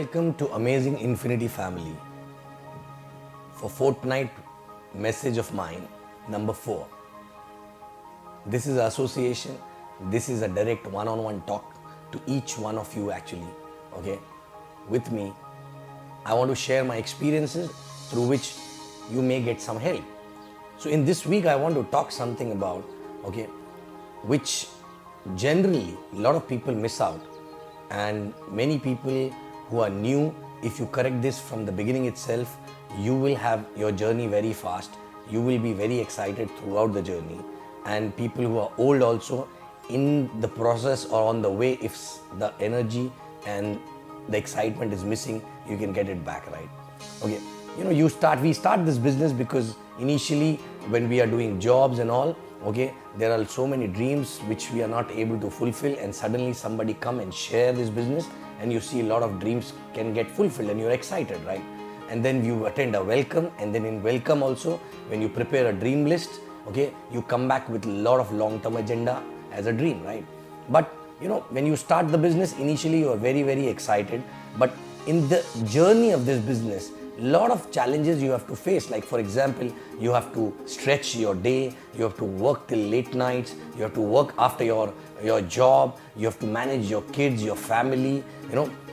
Welcome to Amazing Infinity Family. For fortnight message of mine, number 4. This is association. This is a direct one-on-one talk to each one of you actually. Okay, with me. I want to share my experiences through which you may get some help. So in this week, I want to talk something about, which generally a lot of people miss out, and many people who are new, if you correct this from the beginning itself, you will have your journey very fast. You will be very excited throughout the journey, and people who are old also, in the process or on the way, if the energy and the excitement is missing, you can get it back, right? Okay, we start this business because initially when we are doing jobs and all, there are so many dreams which we are not able to fulfill, and suddenly somebody come and share this business, and you see a lot of dreams can get fulfilled and you're excited, right? And then you attend a welcome, and then in welcome also, when you prepare a dream list, you come back with a lot of long-term agenda as a dream, right? But when you start the business, initially you are very, very excited, but in the journey of this business, lot of challenges you have to face. Like for example, you have to stretch your day, you have to work till late nights, you have to work after your job, you have to manage your kids, your family,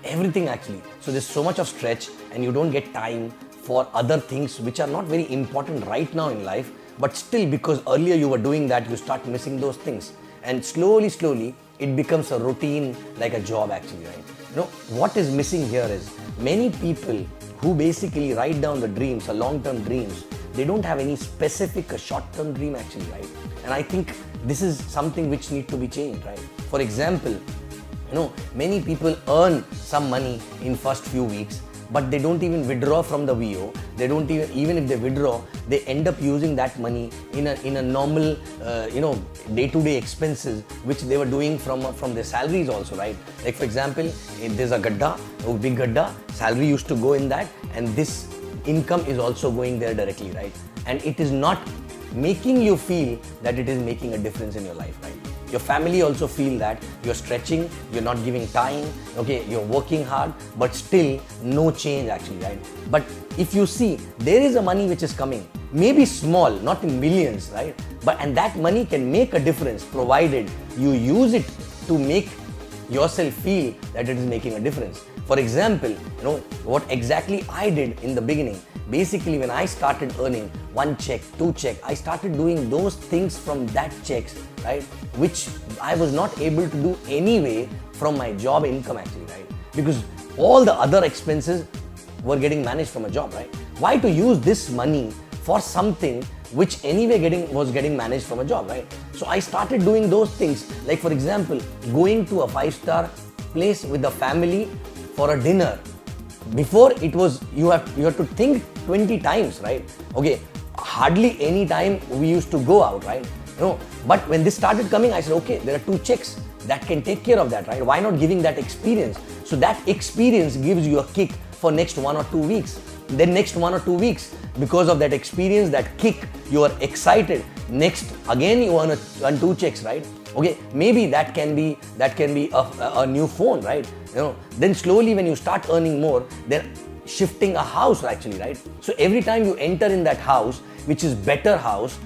everything actually. So there's so much of stretch, and you don't get time for other things which are not very important right now in life, but still, because earlier you were doing that, you start missing those things, and slowly it becomes a routine, like a job actually, right? What is missing here is many people who basically write down the dreams, the long-term dreams, they don't have any specific short-term dream actually, right? And I think this is something which need to be changed, right? For example, many people earn some money in first few weeks, but they don't even withdraw from the VO. They don't even if they withdraw, they end up using that money in a normal, day-to-day expenses which they were doing from their salaries also, right? Like for example, if there's a gadda, a big gadda, salary used to go in that, and this income is also going there directly, right? And it is not making you feel that it is making a difference in your life, right? Your family also feel that you're stretching, you're not giving time, you're working hard, but still no change actually, right? But if you see, there is a money which is coming, maybe small, not in millions, right? And that money can make a difference provided you use it to make yourself feel that it is making a difference. For example, what exactly I did in the beginning. Basically, when I started earning 1 check, 2 check, I started doing those things from that checks, right? Which I was not able to do anyway from my job income actually, right? Because all the other expenses were getting managed from a job, right? Why to use this money for something which anyway was getting managed from a job, right? So I started doing those things, like for example, going to a 5-star place with the family for a dinner. Before it was, you have to think 20 times, right? Hardly any time we used to go out, right? But when this started coming, I said, there are 2 checks that can take care of that, right? Why not giving that experience? So that experience gives you a kick for next 1 or 2 weeks. Then next 1 or 2 weeks, because of that experience, that kick, you are excited. Next, again you earn 2 checks, right? Maybe that can be a new phone, right? Then slowly when you start earning more, then shifting a house actually, right? So every time you enter in that house, which is better house,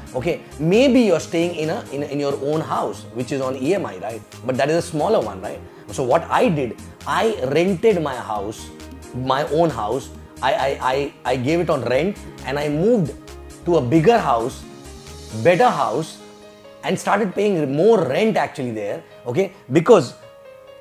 maybe you're staying in your own house, which is on EMI, right? But that is a smaller one, right? So what I did, I rented my house, my own house. I gave it on rent, and I moved to a bigger house, better house, and started paying more rent actually there, because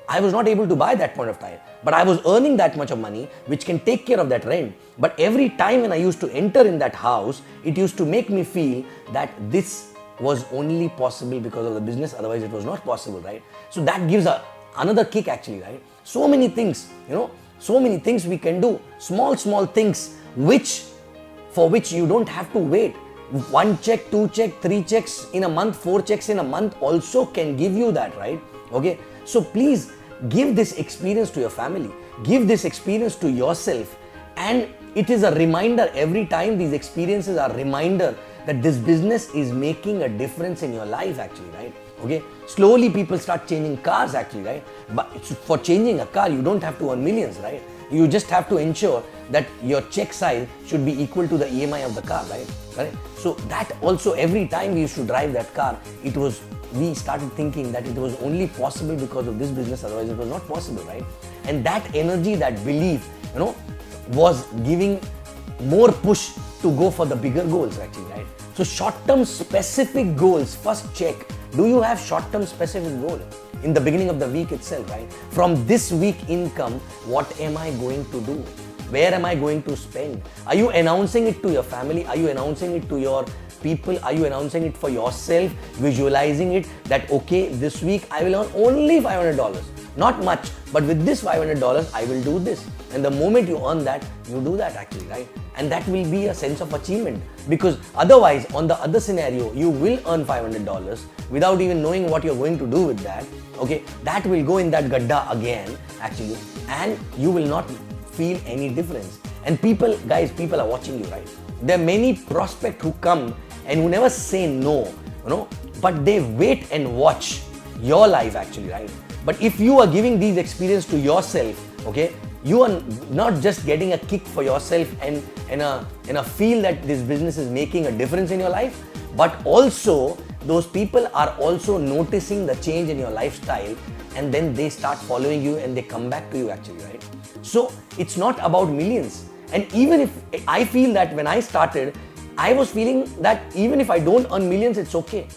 I was not able to buy that point of time, but I was earning that much of money which can take care of that rent. But every time when I used to enter in that house, it used to make me feel that this was only possible because of the business, otherwise it was not possible, right? So that gives another kick actually, right? So many things, so many things we can do, small things for which you don't have to wait. 1 check, 2 check, 3 checks in a month, 4 checks in a month also can give you that, right? So please give this experience to your family, give this experience to yourself, and it is a reminder every time. These experiences are a reminder that this business is making a difference in your life actually, right? Slowly people start changing cars actually, right? But for changing a car, you don't have to earn millions, right? You just have to ensure that your check size should be equal to the EMI of the car, right? Correct? So that also, every time we used to drive that car, we started thinking that it was only possible because of this business, otherwise it was not possible, right? And that energy, that belief, was giving more push to go for the bigger goals actually, right? So short-term specific goals, first check. Do you have short-term specific goal in the beginning of the week itself, right? From this week income, what am I going to do? Where am I going to spend? Are you announcing it to your family? Are you announcing it to your people? Are you announcing it for yourself? Visualizing it that, okay, this week I will earn only $500. Not much, but with this $500, I will do this. And the moment you earn that, you do that actually, right? And that will be a sense of achievement, because otherwise, on the other scenario, you will earn $500 without even knowing what you're going to do with that. Okay, that will go in that gadda again actually, and you will not feel any difference. And people are watching you, right? There are many prospects who come and who never say no, but they wait and watch your life actually, right? But if you are giving these experience to yourself, okay, you are not just getting a kick for yourself and a feel that this business is making a difference in your life, but also those people are also noticing the change in your lifestyle, and then they start following you and they come back to you actually, right? So it's not about millions. And even if I feel that when I started, I was feeling that even if I don't earn millions, it's okay.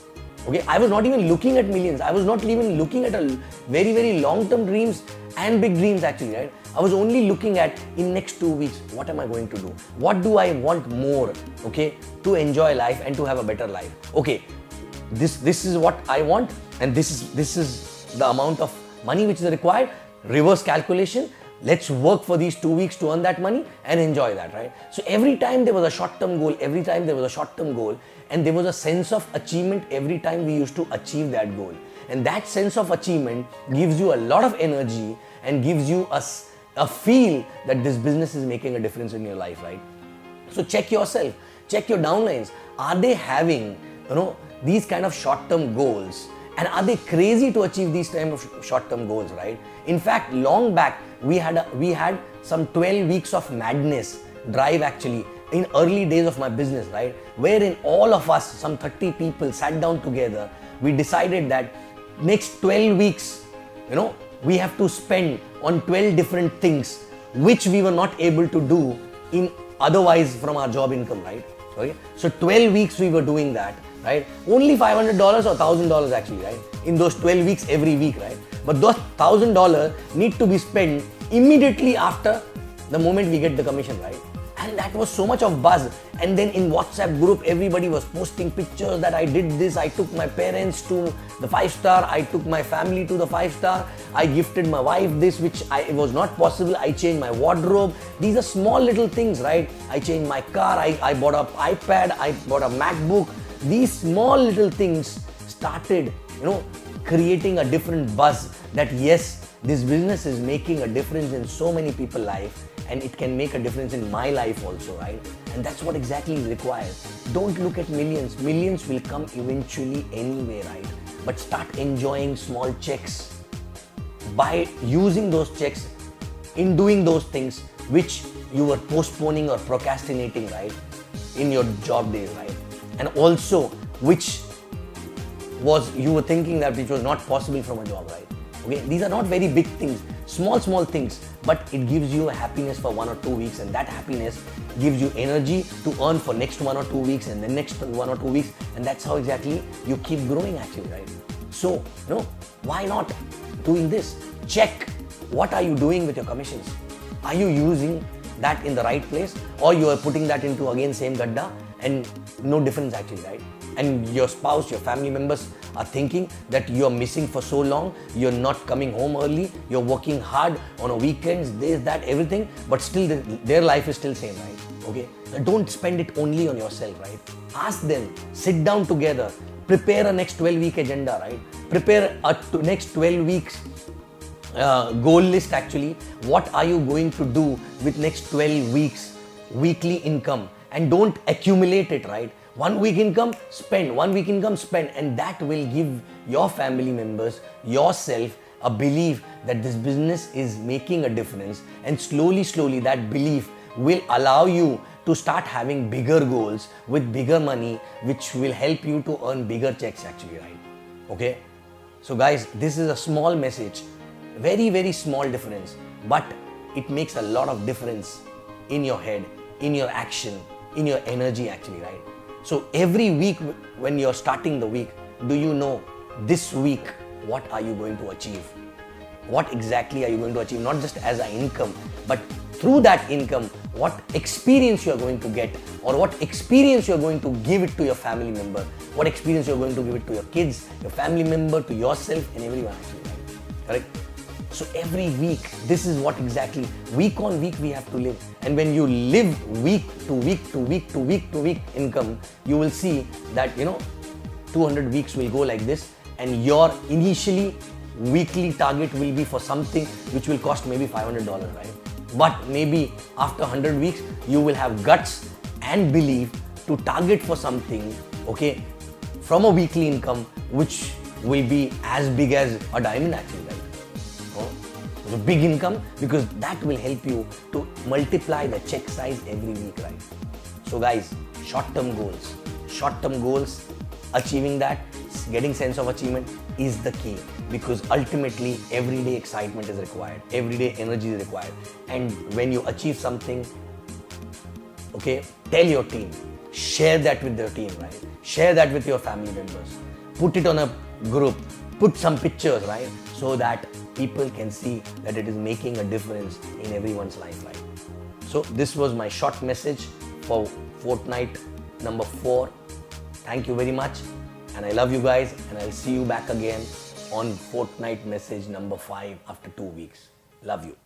Okay, I was not even looking at millions. I was not even looking at a very, very long-term dreams and big dreams actually, right? I was only looking at, in next 2 weeks, what am I going to do? What do I want more, okay, to enjoy life and to have a better life? Okay, this is what I want, and this is the amount of money which is required. Reverse calculation. Let's work for these 2 weeks to earn that money and enjoy that, right? So every time there was a short-term goal, and there was a sense of achievement every time we used to achieve that goal. And that sense of achievement gives you a lot of energy and gives you a feel that this business is making a difference in your life, right? So check yourself, check your downlines. Are they having, these kind of short-term goals? And are they crazy to achieve these kind of short-term goals, right? In fact, long back, we had some 12 weeks of madness drive actually in early days of my business, right? Wherein all of us, some 30 people, sat down together. We decided that next 12 weeks, we have to spend on 12 different things which we were not able to do in otherwise from our job income, right? Okay? So 12 weeks we were doing that, right? Only $500 or $1,000 actually, right? In those 12 weeks every week, right? But those $1,000 need to be spent immediately after the moment we get the commission, right? And that was so much of buzz. And then in WhatsApp group, everybody was posting pictures that I did this. I took my parents to the 5-star. I took my family to the 5-star. I gifted my wife this, which it was not possible. I changed my wardrobe. These are small little things, right? I changed my car. I bought an iPad. I bought a MacBook. These small little things started, creating a different buzz that yes, this business is making a difference in so many people's life. And it can make a difference in my life also, right? And that's what exactly is required. Don't look at millions. Millions will come eventually anyway, right? But start enjoying small checks by using those checks in doing those things which you were postponing or procrastinating, right? In your job days, right? And also which was you were thinking that which was not possible from a job, right? Okay, these are not very big things, small things, but it gives you a happiness for 1 or 2 weeks, and that happiness gives you energy to earn for next 1 or 2 weeks and the next 1 or 2 weeks, and that's how exactly you keep growing actually, right? So, why not doing this? Check what are you doing with your commissions. Are you using that in the right place, or you are putting that into again same gadda and no difference actually, right? And your spouse, your family members are thinking that you're missing for so long, you're not coming home early, you're working hard on a weekends, this, that, everything, but still their life is still same, right? Okay, don't spend it only on yourself, right? Ask them, sit down together, prepare a next 12-week agenda, right? Prepare a next 12 weeks goal list actually. What are you going to do with next 12 weeks weekly income, and don't accumulate it, right? 1 week income, spend. 1 week income, spend. And that will give your family members, yourself, a belief that this business is making a difference, and slowly that belief will allow you to start having bigger goals with bigger money, which will help you to earn bigger checks actually, right? Okay? So guys, this is a small message, very small difference, but it makes a lot of difference in your head, in your action, in your energy actually, right? So every week when you're starting the week, do you know this week what are you going to achieve? What exactly are you going to achieve? Not just as an income, but through that income, what experience you are going to get, or what experience you are going to give it to your family member, what experience you are going to give it to your kids, your family member, to yourself and everyone actually, right? Correct? So every week, this is what exactly, week on week we have to live. And when you live week to week to week to week to week income, you will see that, 200 weeks will go like this, and your initially weekly target will be for something which will cost maybe $500, right? But maybe after 100 weeks, you will have guts and belief to target for something, okay, from a weekly income which will be as big as a diamond actually, right? A big income, because that will help you to multiply the check size every week, right? So guys, short-term goals, achieving that, getting sense of achievement is the key, because ultimately everyday excitement is required, everyday energy is required. And when you achieve something, okay, tell your team, share that with your team, right? Share that with your family members, put it on a group, put some pictures, right? So that people can see that it is making a difference in everyone's life, right? So this was my short message for fortnight number 4. Thank you very much, and I love you guys, and I'll see you back again on fortnight message number 5 after 2 weeks. Love you.